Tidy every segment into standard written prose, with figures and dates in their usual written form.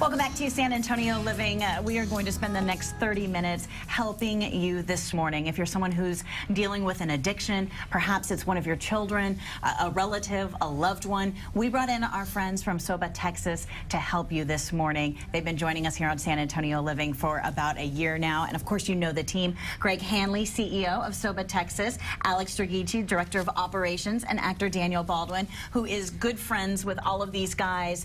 Welcome back to San Antonio Living. We are going to spend the next 30 minutes helping you this morning. If you're someone who's dealing with an addiction, perhaps it's one of your children, a relative, a loved one, we brought in our friends from SobaTexas to help you this morning. They've been joining us here on San Antonio Living for about a year now. And of course, you know the team. Greg Hanley, CEO of SobaTexas, Alex Dragici, Director of Operations, and actor Daniel Baldwin, who is good friends with all of these guys.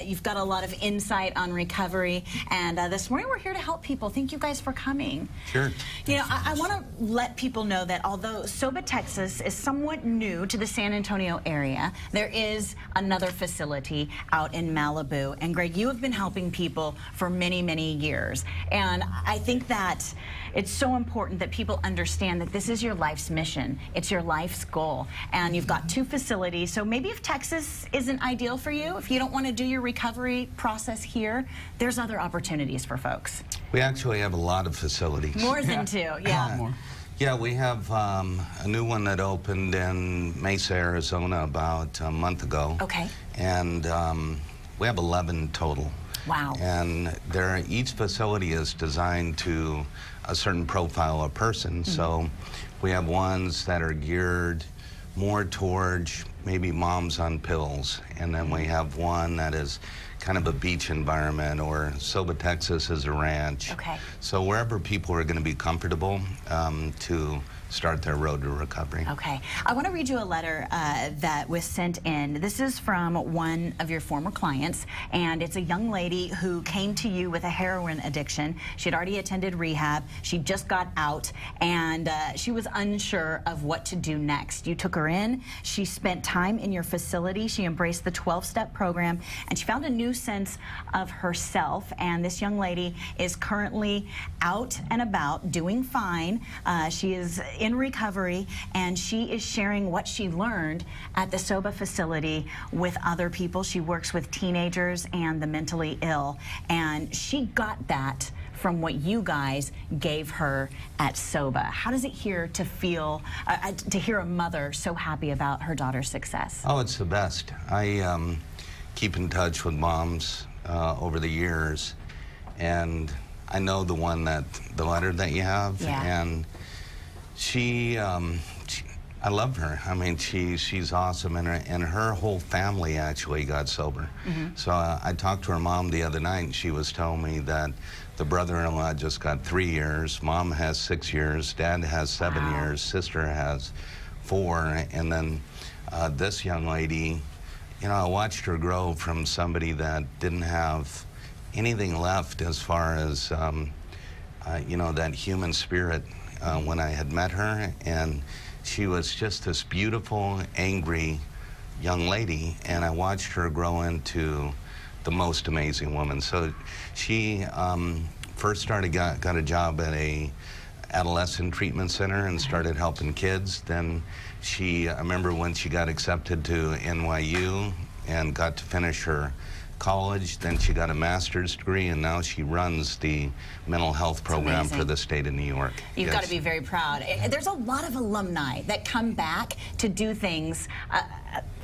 You've got a lot of insight on recovery, and this morning we're here to help people. Thank you guys for coming. Sure. You know, I want to let people know that although SobaTexas is somewhat new to the San Antonio area, there is another facility out in Malibu. And Greg, you have been helping people for many, many years. And I think that it's so important that people understand that this is your life's mission. It's your life's goal. And you've got two facilities. So maybe if Texas isn't ideal for you, if you don't want to do your recovery process here, there's other opportunities for folks. We actually have a lot of facilities. More than two, yeah. Yeah, we have a new one that opened in Mesa, Arizona about a month ago. Okay. And we have 11 total. Wow. And each facility is designed to a certain profile of person. So we have ones that are geared more towards maybe moms on pills. And then we have one that is kind of a beach environment, or SobaTexas is a ranch. Okay. So wherever people are going to be comfortable to start their road to recovery. Okay. I want to read you a letter that was sent in. This is from one of your former clients, and it's a young lady who came to you with a heroin addiction. She had already attended rehab. She just got out, and she was unsure of what to do next. You took her in. She spent time in your facility. She embraced the 12-step program, and she found a new sense of herself. And this young lady is currently out and about, doing fine. She is in recovery, and she is sharing what she learned at the Soba facility with other people. She works with teenagers and the mentally ill, and she got that from what you guys gave her at Soba. How does it hear to feel, to hear a mother so happy about her daughter's success? Oh, it's the best. I keep in touch with moms over the years, and I know the letter that you have, and I love her. I mean, she's awesome, and her whole family actually got sober. So I talked to her mom the other night, and she was telling me that the brother-in-law just got 3 years, mom has 6 years, dad has 7 years, sister has 4, and then this young lady, you know, I watched her grow from somebody that didn't have anything left as far as, you know, that human spirit when I had met her, and she was just this beautiful, angry young lady, and I watched her grow into the most amazing woman. So she first got a job at a adolescent treatment center and started helping kids. Then I remember when she got accepted to NYU and got to finish her college, then she got a master's degree, and now she runs the mental health program for the state of New York. You've got to be very proud. There's a lot of alumni that come back to do things.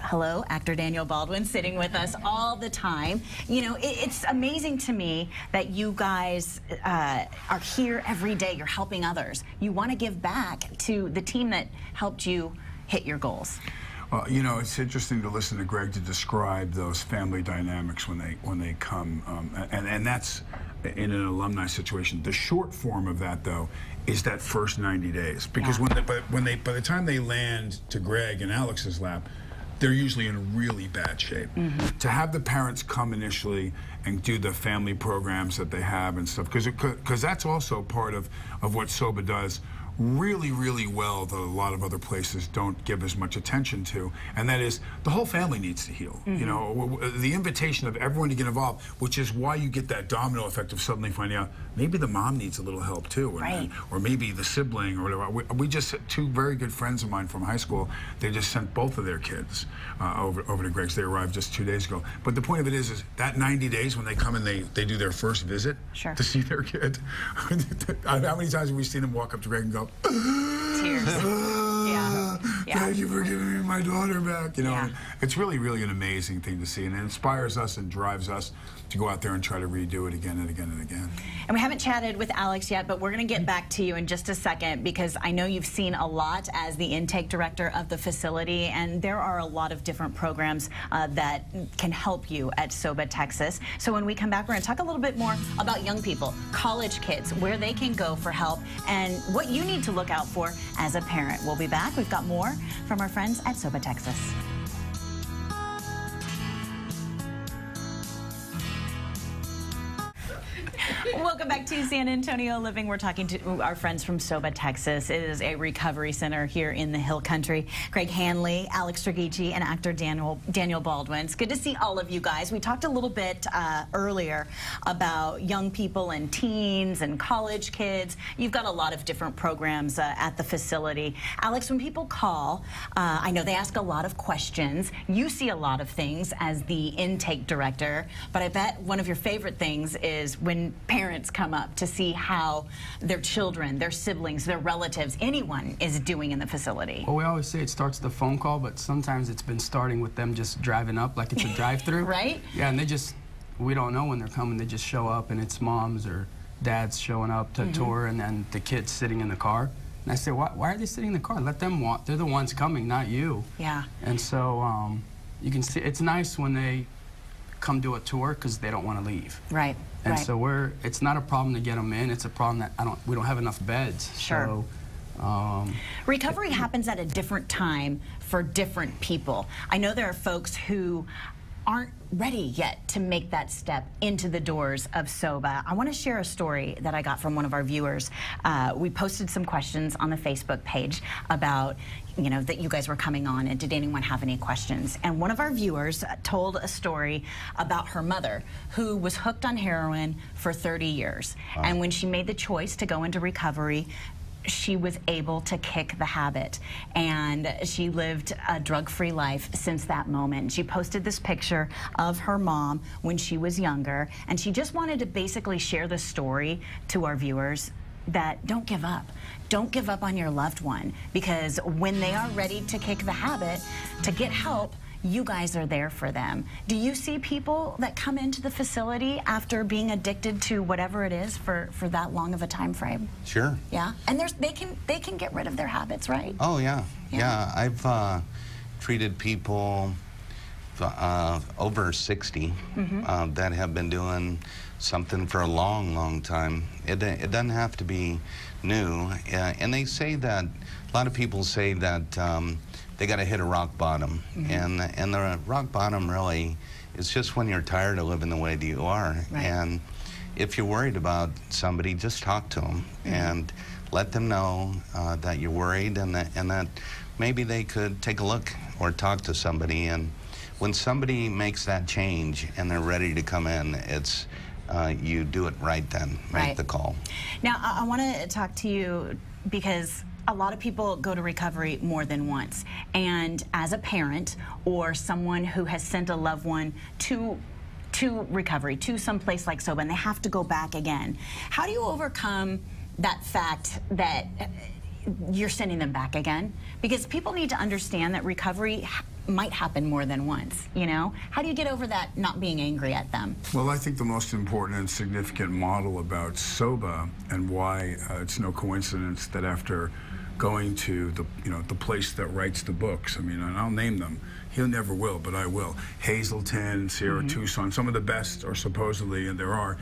Hello, actor Daniel Baldwin, sitting with us all the time. You know, it's amazing to me that you guys are here every day. You're helping others. You want to give back to the team that helped you hit your goals. You know, it's interesting to listen to Greg to describe those family dynamics when they come, and that's in an alumni situation. The short form of that, though, is that first 90 days, because by the time they land to Greg and Alex's lap, they're usually in really bad shape. To have the parents come initially and do the family programs that they have and stuff, because that's also part of what Soba does really, really well that a lot of other places don't give as much attention to, and that is the whole family needs to heal. You know, the invitation of everyone to get involved, which is why you get that domino effect of suddenly finding out maybe the mom needs a little help too, or maybe the sibling or whatever. We just, two very good friends of mine from high school, they just sent both of their kids over to Greg's. They arrived just 2 days ago. But the point of it is that 90 days when they come and they do their first visit to see their kid, how many times have we seen them walk up to Greg and go, tears. Yeah. thank you for giving me my daughter back. You know, it's really, really an amazing thing to see, and it inspires us and drives us to go out there and try to redo it again and again and again. And we haven't chatted with Alex yet, but we're going to get back to you in just a second, because I know you've seen a lot as the intake director of the facility, and there are a lot of different programs that can help you at SobaTexas. So when we come back, we're going to talk a little bit more about young people, college kids, where they can go for help, and what you need to look out for as a parent. We'll be back. We've got more from our friends at SobaTexas. Welcome back to San Antonio Living. We're talking to our friends from SobaTexas. It is a recovery center here in the Hill Country. Craig Hanley, Alex Stragici, and actor Daniel Baldwin. It's good to see all of you guys. We talked a little bit earlier about young people and teens and college kids. You've got a lot of different programs at the facility. Alex, when people call, I know they ask a lot of questions. You see a lot of things as the intake director, but I bet one of your favorite things is when parents come up to see how their children, their siblings, their relatives, anyone is doing in the facility. Well, we always say it starts with a phone call, but sometimes it's been starting with them just driving up like it's a drive-through. Right? Yeah, and we don't know when they're coming. They just show up, and it's moms or dads showing up to tour, and then the kids sitting in the car. And I say, why are they sitting in the car? Let them walk. They're the ones coming, not you. Yeah. And so you can see, it's nice when they come do a tour because they don't want to leave. Right. And so it's not a problem to get them in. It's a problem that we don't have enough beds. Sure. So, recovery happens at a different time for different people. I know there are folks who aren't ready yet to make that step into the doors of Soba. I want to share a story that I got from one of our viewers. We posted some questions on the Facebook page about, you know, that you guys were coming on, and did anyone have any questions? And one of our viewers told a story about her mother, who was hooked on heroin for 30 years. Wow. And when she made the choice to go into recovery, she was able to kick the habit, and she lived a drug-free life since that moment. She posted this picture of her mom when she was younger, and she just wanted to basically share the story to our viewers that don't give up. Don't give up on your loved one, because when they are ready to kick the habit, to get help, you guys are there for them. Do you see people that come into the facility after being addicted to whatever it is for that long of a time frame? Sure. Yeah, and they can get rid of their habits, right? Oh yeah, yeah. I've treated people over 60 that have been doing something for a long, long time. It doesn't have to be new, and they say that, a lot of people say that they got to hit a rock bottom, and the rock bottom really is just when you're tired of living the way that you are. Right. And if you're worried about somebody, just talk to them and let them know that you're worried, and that maybe they could take a look or talk to somebody. And when somebody makes that change and they're ready to come in, it's you do it right then, make the call. Now, I want to talk to you because a lot of people go to recovery more than once. And as a parent or someone who has sent a loved one to recovery, to some place like Soba, and they have to go back again, how do you overcome that fact that you're sending them back again? Because people need to understand that recovery might happen more than once, you know? How do you get over that not being angry at them? Well, I think the most important and significant model about Soba, and why it's no coincidence that after going to the place that writes the books, I mean, and I'll name them, he never will, but I will, Hazleton, Sierra Tucson, some of the best are supposedly, and there are,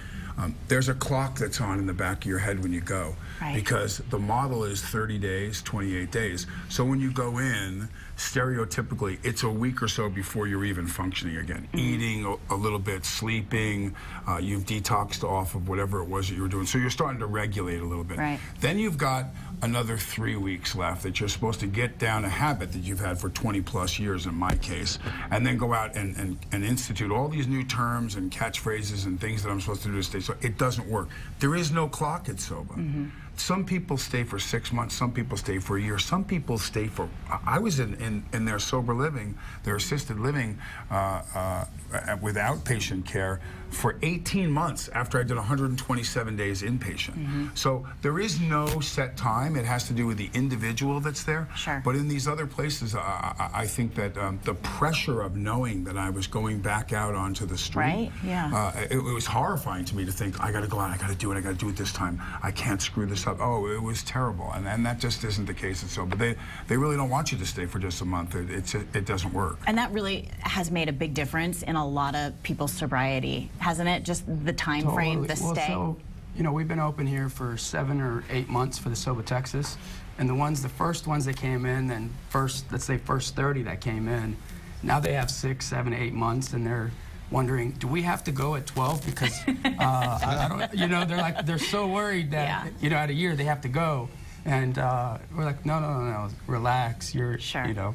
there's a clock that's on in the back of your head when you go. Right. Because the model is 30 days, 28 days. So when you go in, stereotypically, it's a week or so before you're even functioning again. Eating a little bit, sleeping, you've detoxed off of whatever it was that you were doing. So you're starting to regulate a little bit. Right. Then you've got another 3 weeks left that you're supposed to get down a habit that you've had for 20 plus years in my case, and then go out and institute all these new terms and catchphrases and things that I'm supposed to do to stay. So it doesn't work. There is no clock at Soba. some people stay for 6 months, some people stay for a year, some people stay for, I was in their sober living, their assisted living with outpatient care for 18 months after I did 127 days inpatient. So there is no set time. It has to do with the individual that's there. Sure. But in these other places, I think that the pressure of knowing that I was going back out onto the street, right? Yeah. It was horrifying to me to think, I got to go out, I got to do it this time. I can't screw this up. Oh, it was terrible. And that just isn't the case at Soba. They really don't want you to stay for just a month. It doesn't work. And that really has made a big difference in a lot of people's sobriety, hasn't it? Just the time frame, the stay. So, you know, we've been open here for 7 or 8 months for the SobaTexas, and the first ones that came in, and let's say first 30 that came in, now they have 6, 7, 8 months, and they're wondering, do we have to go at 12? Because I don't, you know, they're so worried that you know, at a year they have to go. And we're like, no, relax. You're, sure. You know.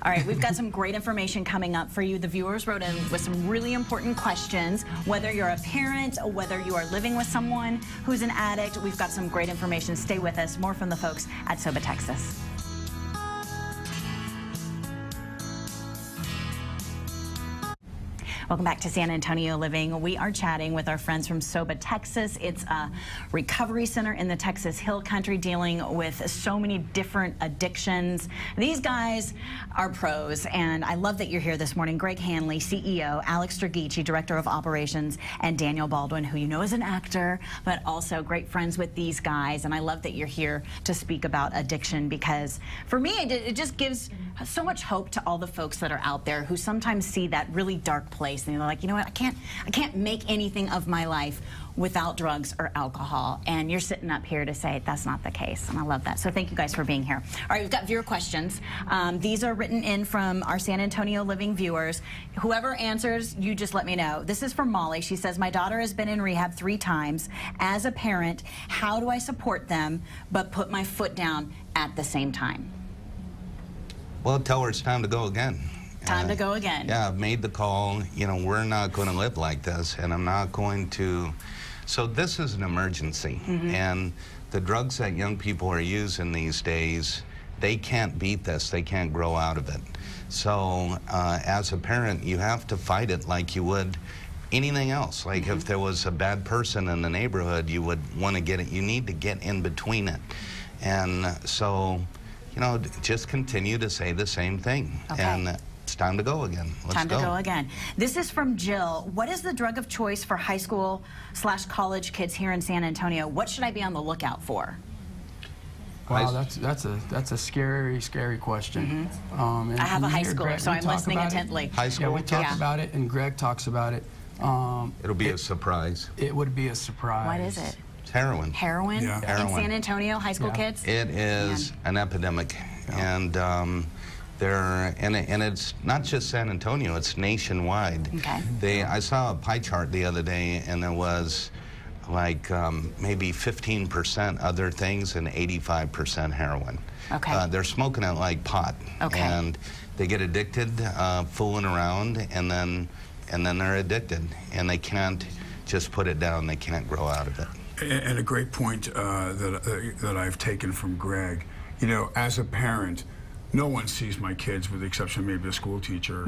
All right, we've got some great information coming up for you. The viewers wrote in with some really important questions. Whether you're a parent, or whether you are living with someone who's an addict, we've got some great information. Stay with us. More from the folks at SobaTexas. Welcome back to San Antonio Living. We are chatting with our friends from SobaTexas. It's a recovery center in the Texas Hill Country dealing with so many different addictions. These guys are pros, and I love that you're here this morning. Greg Hanley, CEO, Alex Dragici, Director of Operations, and Daniel Baldwin, who you know is an actor, but also great friends with these guys. And I love that you're here to speak about addiction, because for me, it just gives so much hope to all the folks that are out there who sometimes see that really dark place. And they're like, you know what, I can't make anything of my life without drugs or alcohol. And you're sitting up here to say that's not the case. And I love that. So thank you guys for being here. All right, we've got viewer questions. These are written in from our San Antonio Living viewers. Whoever answers, you just let me know. This is from Molly. She says, my daughter has been in rehab 3 times. As a parent, how do I support them but put my foot down at the same time? Well, tell her it's time to go again. Time to go again. Yeah, I've made the call. You know, we're not going to live like this, and I'm not going to. So this is an emergency, and the drugs that young people are using these days, they can't beat this. They can't grow out of it. So as a parent, you have to fight it like you would anything else. Like if there was a bad person in the neighborhood, you would want to get it. You need to get in between it. And so, you know, just continue to say the same thing. Okay. And it's time to go again. Let's go. Time to go again. This is from Jill. What is the drug of choice for high school / college kids here in San Antonio? What should I be on the lookout for? Wow, that's a scary question. I have a high schooler, so I'm listening intently. High school? Yeah, we talk about it, and Greg talks about it. It'll be a surprise. It would be a surprise. What is it? It's heroin. Heroin? Yeah. In Heroin. San Antonio, high school kids? It is an epidemic, and and it's not just San Antonio; it's nationwide. Okay. I saw a pie chart the other day, and there was like maybe 15% other things and 85% heroin. Okay. They're smoking it like pot. Okay. And they get addicted, fooling around, and then they're addicted, and they can't just put it down. They can't grow out of it. And a great point that I've taken from Greg, you know, as a parent, no one sees my kids, with the exception of maybe a school teacher,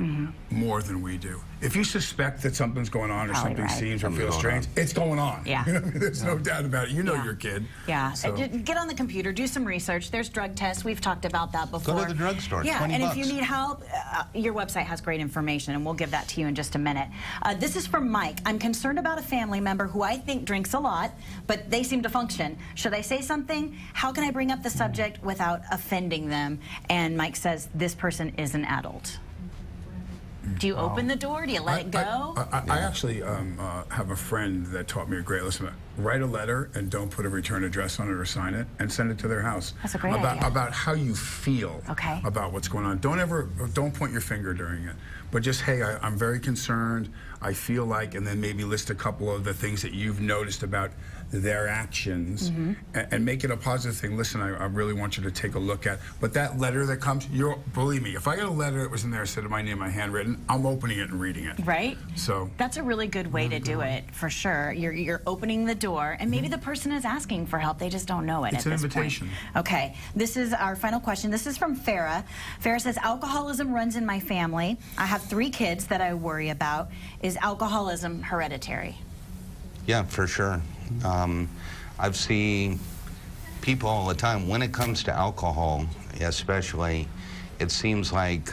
more than we do. If you suspect that something's going on or something seems or feels strange, it's going on. Yeah. You know, there's no doubt about it. You know your kid. Yeah. So. Get on the computer, do some research. There's drug tests. We've talked about that before. Go to the drugstore. Yeah, $20 and bucks. if you need help, your website has great information, and we'll give that to you in just a minute. This is from Mike. I'm concerned about a family member who I think drinks a lot, but they seem to function. Should I say something? How can I bring up the subject without offending them? And Mike says this person is an adult. Do you open the door? Do you let it go? I actually have a friend that taught me a great lesson. Write a letter and don't put a return address on it or sign it, and send it to their house. That's a great idea. About how you feel about what's going on. Don't point your finger during it, but just, hey, I'm very concerned. I feel like, and then maybe list a couple of the things that you've noticed about their actions, and make it a positive thing. Listen, I really want you to take a look at. But that letter that comes, believe me, if I got a letter that was in there, said my name, my handwritten, I'm opening it and reading it. Right? So that's a really good way to do it, for sure. You're opening the door, and maybe the person is asking for help. They just don't know it. It's an invitation. Okay, this is our final question. This is from Farah. Farah says, alcoholism runs in my family. I have 3 kids that I worry about. Is alcoholism hereditary? Yeah, for sure. I've seen people all the time, when it comes to alcohol especially, it seems like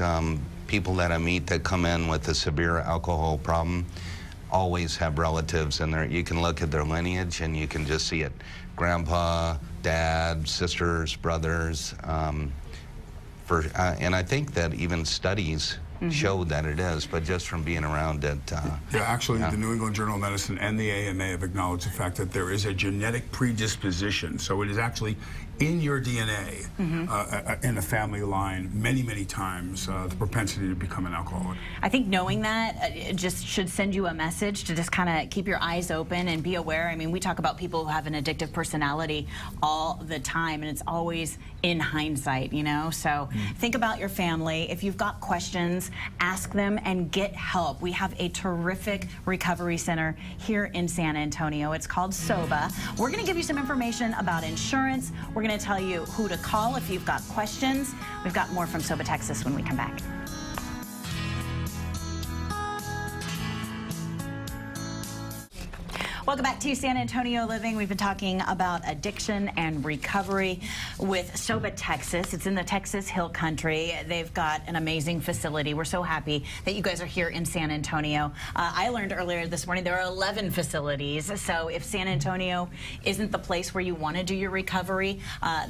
people that I meet that come in with a severe alcohol problem always have relatives in there. You can look at their lineage and you can just see it. Grandpa, dad, sisters, brothers. And I think that even studies show that it is, but just from being around it. Yeah, actually, the New England Journal of Medicine and the AMA have acknowledged the fact that there is a genetic predisposition. So it is actually in your DNA, in a family line, many, many times, the propensity to become an alcoholic. I think knowing that it just should send you a message to just kind of keep your eyes open and be aware. I mean, we talk about people who have an addictive personality all the time, and it's always in hindsight, you know? So think about your family. If you've got questions, ask them and get help. We have a terrific recovery center here in San Antonio. It's called Soba. We're going to give you some information about insurance. We're going to tell you who to call if you've got questions. We've got more from SobaTexas when we come back. Welcome back to San Antonio Living. We've been talking about addiction and recovery with SobaTexas. It's in the Texas Hill Country. They've got an amazing facility. We're so happy that you guys are here in San Antonio. I learned earlier this morning there are 11 facilities. So if San Antonio isn't the place where you want to do your recovery,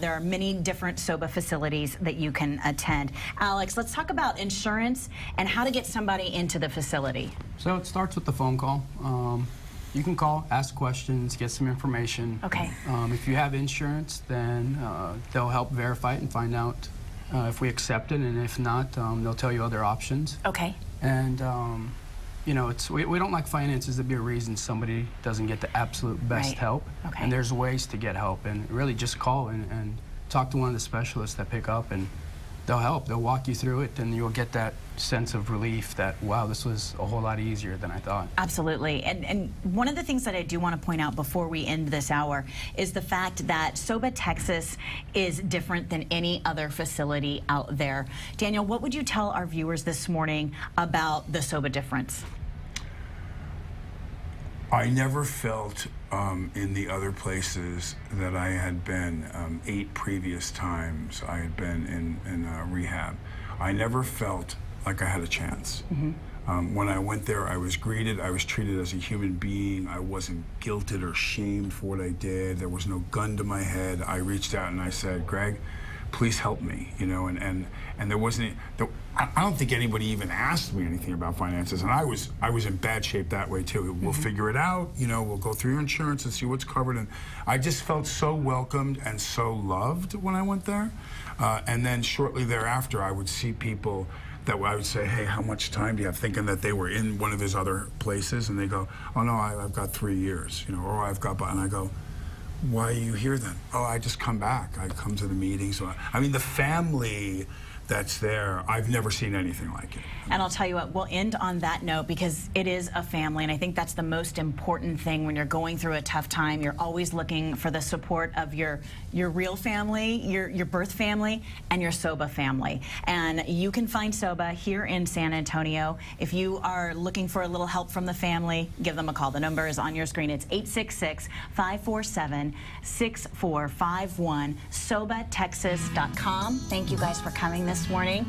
there are many different Soba facilities that you can attend. Alex, let's talk about insurance and how to get somebody into the facility. So it starts with the phone call. You can call, ask questions, get some information. Okay. If you have insurance, then they'll help verify it and find out if we accept it, and if not, they'll tell you other options. Okay. And you know, we don't like finances to be a reason somebody doesn't get the absolute best help. Okay. And there's ways to get help, and really just call and talk to one of the specialists that pick up, and they'll help. They'll walk you through it, and you'll get that sense of relief that, wow, this was a whole lot easier than I thought. Absolutely. And one of the things that I do want to point out before we end this hour is the fact that SobaTexas is different than any other facility out there. Daniel, what would you tell our viewers this morning about the Soba difference? I never felt in the other places that I had been, 8 previous times I had been in rehab, I never felt like I had a chance. When I went there, I was greeted, I was treated as a human being. I wasn't guilted or shamed for what I did. There was no gun to my head. I reached out and I said, Greg, please help me, you know, and there wasn't, I don't think anybody even asked me anything about finances, and I was in bad shape that way too. We'll figure it out, you know, we'll go through your insurance and see what's covered, and I just felt so welcomed and so loved when I went there. And then shortly thereafter, I would see people that I would say, hey, how much time do you have? Thinking that they were in one of his other places, and they go, oh no, I've got 3 years, you know, or I've got, and I go, why are you here then? Oh, I just come back. I come to the meetings. I mean, the family that's there, I've never seen anything like it. And I'll tell you what, we'll end on that note because it is a family, and I think that's the most important thing when you're going through a tough time. You're always looking for the support of your real family, your birth family, and your Soba family. And you can find Soba here in San Antonio. If you are looking for a little help from the family, give them a call. The number is on your screen. It's 866-547-6451, SobaTexas.com. Thank you guys for coming this morning.